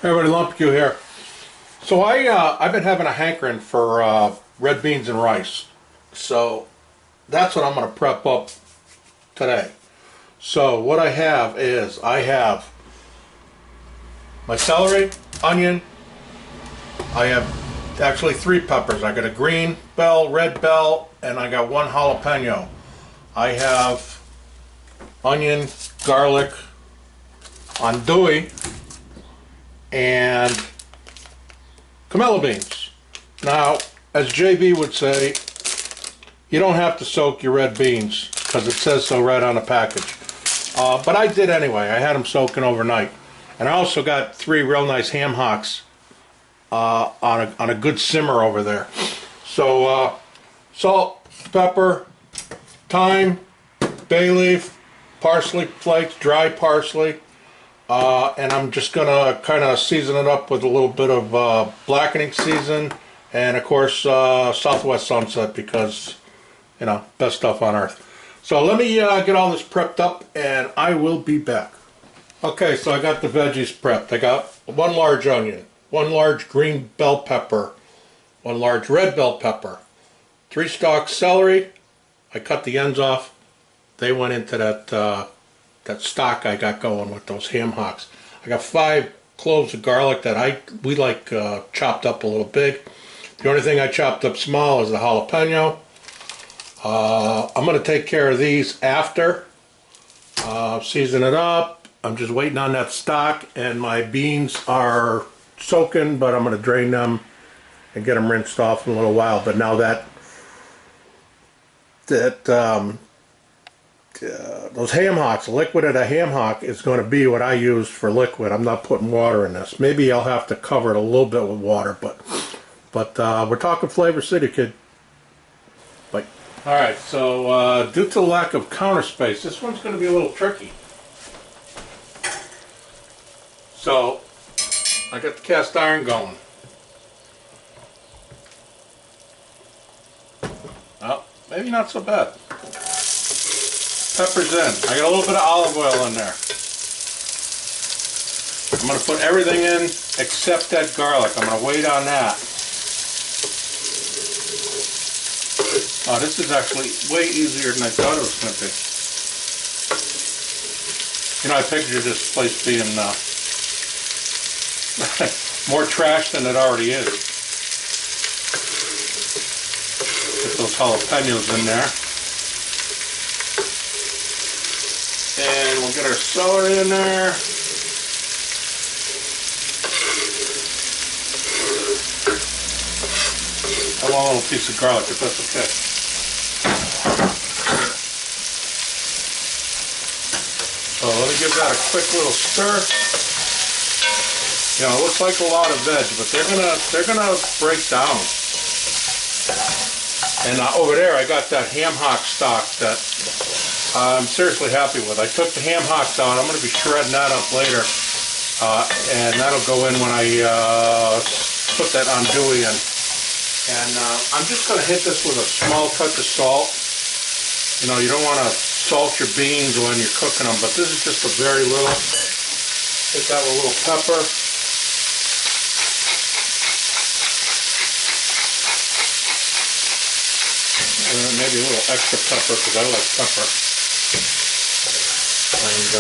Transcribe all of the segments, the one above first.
Hey everybody, Lumpy here. So I've been having a hankering for red beans and rice. So that's what I'm going to prep up today. So what I have is I have my celery, onion. I have actually 3 peppers. I got a green bell, red bell, and I got 1 jalapeno. I have onion, garlic, andouille, and camellia beans. Now, as JB would say, you don't have to soak your red beans because it says so right on the package. But I did anyway. I had them soaking overnight. And I also got 3 real nice ham hocks on a good simmer over there. So salt, pepper, thyme, bay leaf, parsley flakes, dry parsley. And I'm just gonna kind of season it up with a little bit of blackening season, and of course Southwest Sunset, because you know, best stuff on earth. So let me get all this prepped up and I will be back. Okay, so I got the veggies prepped. I got 1 large onion, 1 large green bell pepper, 1 large red bell pepper, 3 stalks celery. I cut the ends off. They went into that stock I got going with those ham hocks. I got 5 cloves of garlic that we like chopped up a little big. The only thing I chopped up small is the jalapeno. I'm going to take care of these after. Season it up. I'm just waiting on that stock, and my beans are soaking, but I'm going to drain them and get them rinsed off in a little while. But now those ham hocks, the liquid of the ham hock is going to be what I use for liquid. I'm not putting water in this. Maybe I'll have to cover it a little bit with water, but we're talking Flavor City, kid. Bye. All right, so due to the lack of counter space, this one's going to be a little tricky. So I got the cast iron going. Oh, maybe not so bad. Peppers in. I got a little bit of olive oil in there. I'm going to put everything in except that garlic. I'm going to wait on that. Oh, this is actually way easier than I thought it was going to be. You know, I pictured this place being more trash than it already is. Get those jalapenos in there. And we'll get our celery in there. I want a little piece of garlic, if that's okay. So let me give that a quick little stir. You know, it looks like a lot of veg, but they're gonna break down. And over there, I got that ham hock stock that I'm seriously happy with. I took the ham hocks out. I'm going to be shredding that up later, and that'll go in when I put that andouille in. And I'm just going to hit this with a small touch of salt. You know, you don't want to salt your beans when you're cooking them, but this is just a very little. Hit that with a little pepper. And maybe a little extra pepper because I like pepper. And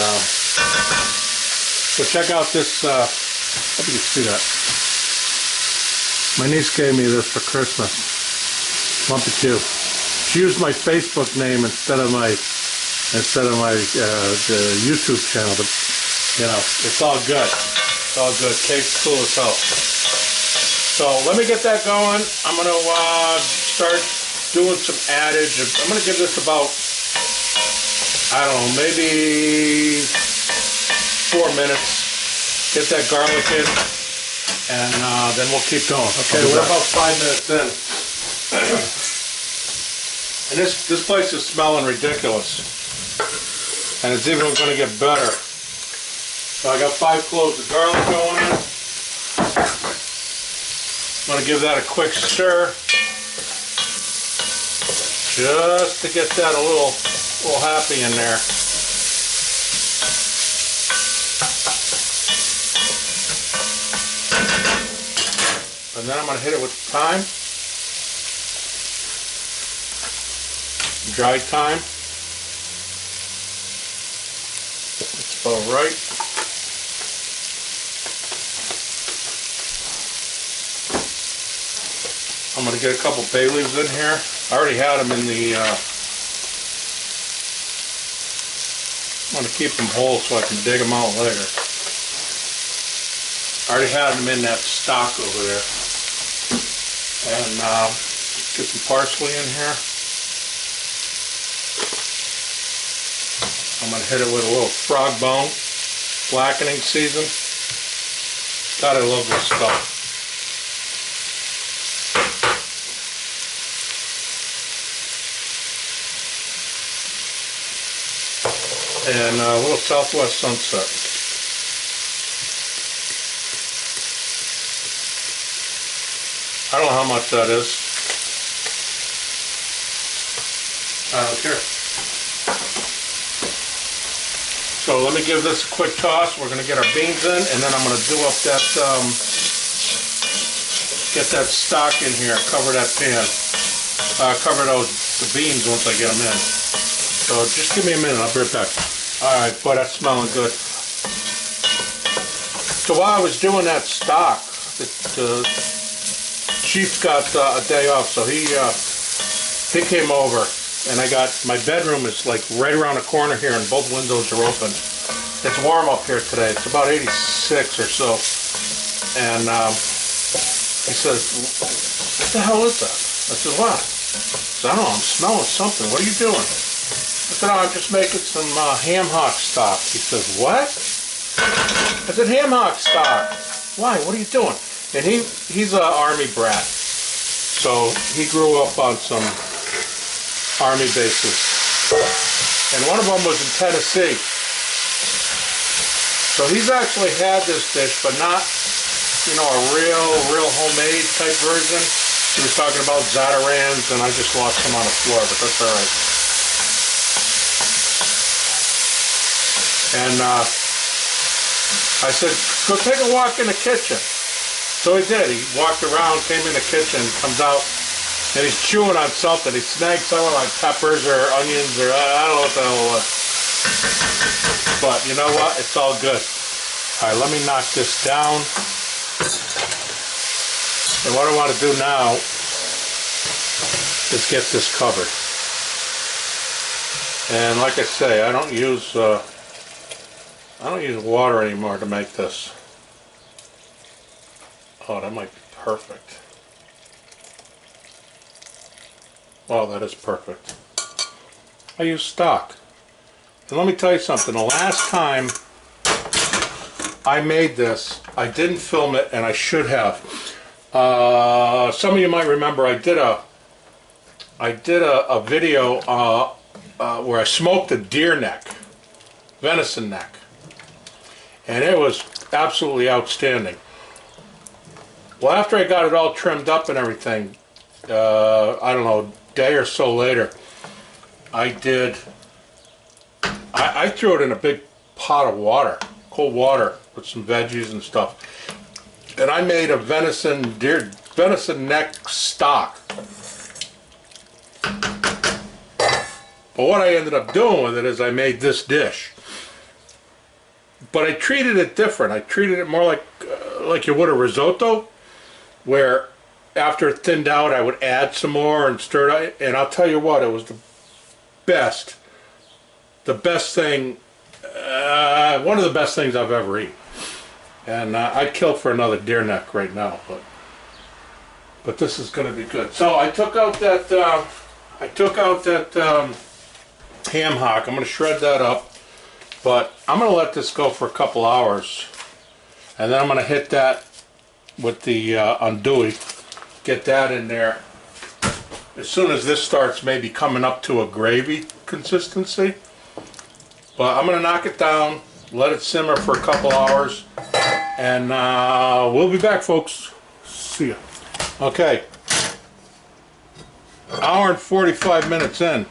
so check out this, hope you can see that. My niece gave me this for Christmas. Lumpy Q. She used my Facebook name instead of my the YouTube channel. But, you know, it's all good. It's all good. Cake's cool as hell. So let me get that going. I'm going to start doing some adage. I'm going to give this about, I don't know, maybe 4 minutes. Get that garlic in, and then we'll keep going. Okay, we're about 5 minutes in. And this place is smelling ridiculous. And it's even going to get better. So I got 5 cloves of garlic going in. I'm going to give that a quick stir. Just to get that a little happy in there. And then I'm going to hit it with thyme, dried thyme. That's about right. I'm going to get a couple bay leaves in here. I already had them in the, I'm going to keep them whole so I can dig them out later. I already had them in that stock over there. And get some parsley in here. I'm going to hit it with a little frog bone, blackening season. God, I love this stuff. And a little Southwest Sunset. I don't know how much that is. I don't care. So let me give this a quick toss. We're going to get our beans in, and then I'm going to do up that, get that stock in here, cover that pan. Cover the beans once I get them in. So just give me a minute, I'll be right back. Alright, boy, that's smelling good. So while I was doing that stock, the Chief got a day off, so he came over, and my bedroom is like right around the corner here, and both windows are open. It's warm up here today. It's about 86 or so, and he says, "What the hell is that?" I said, "What?" He said, "I don't know. I'm smelling something. What are you doing?" I said, "Oh, I'm just making some ham hock stock." He says, "What?" I said, "Ham hock stock." "Why? What are you doing?" And he's an Army brat, so he grew up on some Army bases, and one of them was in Tennessee. So he's actually had this dish, but not, you know, a real homemade type version. He was talking about Zatarans, and I just lost him on the floor, but that's all right. And I said, "Go take a walk in the kitchen." So he did. He walked around, came in the kitchen, comes out, and he's chewing on something. He snagged something like peppers or onions or I don't know what the hell it was. But you know what? It's all good. All right, let me knock this down. And what I want to do now is get this covered. And like I say, I don't use water anymore to make this. Oh, that might be perfect. Oh, that is perfect. I use stock. And let me tell you something. The last time I made this, I didn't film it, and I should have. Some of you might remember I did a video where I smoked a deer neck, venison neck, and it was absolutely outstanding. Well, after I got it all trimmed up and everything, I don't know, a day or so later, I threw it in a big pot of water, cold water, with some veggies and stuff. And I made a venison neck stock. But what I ended up doing with it is I made this dish. But I treated it different. I treated it more like you would a risotto, where after it thinned out I would add some more and stir it. And I'll tell you what, it was the best thing, one of the best things I've ever eaten. And I'd kill for another deer neck right now, but this is going to be good. So I took out that ham hock. I'm going to shred that up, but I'm going to let this go for a couple hours, and then I'm going to hit that with the andouille, get that in there. As soon as this starts maybe coming up to a gravy consistency, but I'm going to knock it down, let it simmer for a couple hours, and we'll be back, folks. See ya. Okay, hour and 45 minutes in,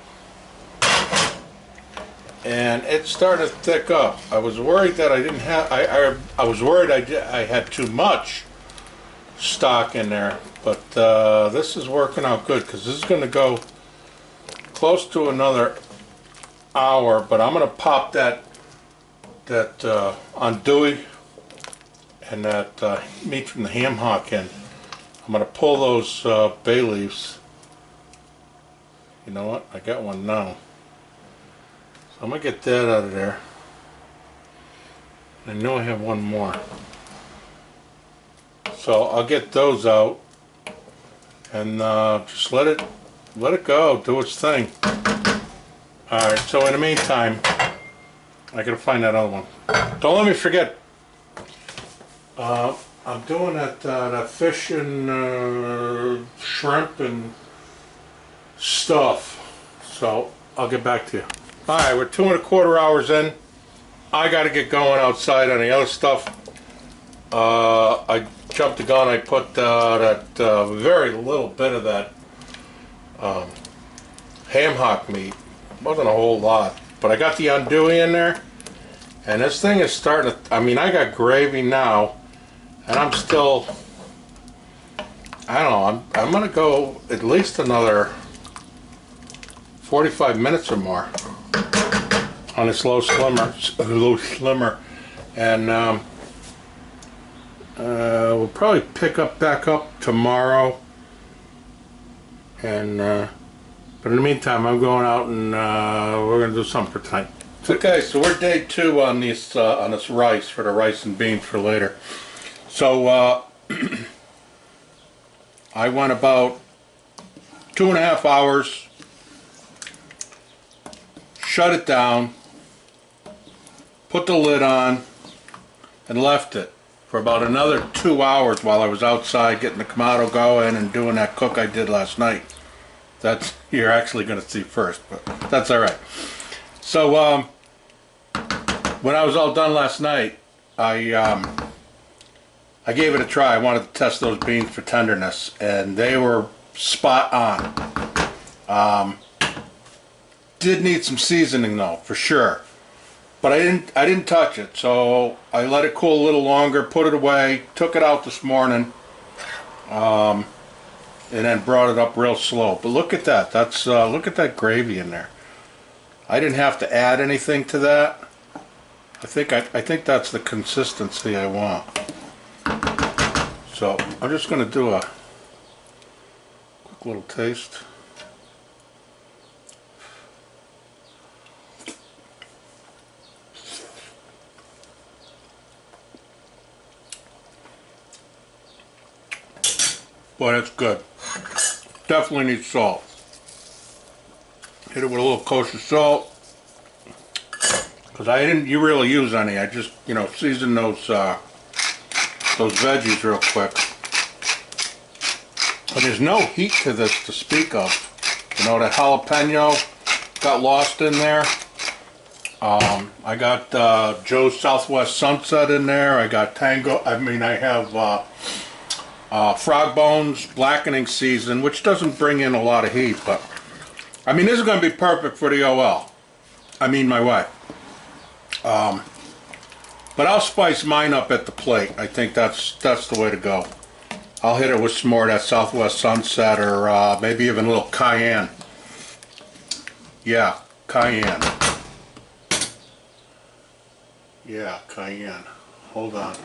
and it's starting to thick up. I was worried that I didn't have, I was worried I had too much, stock in there. But this is working out good because this is going to go close to another hour. But I'm going to pop that andouille and that meat from the ham hock in. I'm going to pull those bay leaves. You know what? I got one now. So I'm going to get that out of there. I know I have one more. So I'll get those out and just let it go, do its thing. Alright, so in the meantime, I gotta find that other one. Don't let me forget. I'm doing that fish and shrimp and stuff. So I'll get back to you. Alright, we're 2¼ hours in. I gotta get going outside on the other stuff. I jumped the gun. I put that very little bit of that ham hock meat. Wasn't a whole lot, but I got the andouille in there, and this thing is starting to, I mean, I got gravy now, and I'm still, I don't know, I'm gonna go at least another 45 minutes or more on this low slimmer, and we'll probably pick back up tomorrow, and but in the meantime, I'm going out and we're gonna do something for tonight. Okay, so we're day 2 on this rice, for the rice and beans for later. So I went about 2½ hours, shut it down, put the lid on, and left it for about another 2 hours while I was outside getting the Kamado going and doing that cook I did last night. That's, you're actually going to see first, but that's alright. So when I was all done last night, I gave it a try. I wanted to test those beans for tenderness, and they were spot on. Did need some seasoning though, for sure. But I didn't touch it, so I let it cool a little longer, put it away, took it out this morning, and then brought it up real slow. But look at that. That's look at that gravy in there. I didn't have to add anything to that. I think that's the consistency I want. So I'm just going to do a quick little taste. Boy, that's good. Definitely needs salt. Hit it with a little kosher salt. Because I didn't really use any. I just, you know, seasoned those veggies real quick. But there's no heat to this to speak of. You know, that jalapeno got lost in there. I got Joe's Southwest Sunset in there. I got I have Frog Bones Blackening Season, which doesn't bring in a lot of heat, but I mean, this is going to be perfect for the OL. I mean, my wife. But I'll spice mine up at the plate. I think that's the way to go. I'll hit it with some more of that Southwest Sunset, or maybe even a little cayenne. Yeah, cayenne. Yeah, cayenne. Hold on.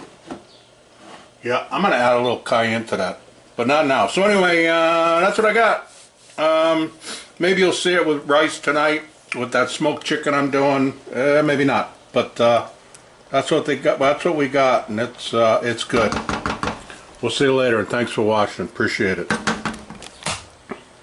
Yeah, I'm going to add a little cayenne to that, but not now. So anyway, that's what I got. Maybe you'll see it with rice tonight with that smoked chicken I'm doing. Maybe not, but that's what they got. That's what we got, and it's good. We'll see you later, and thanks for watching. Appreciate it.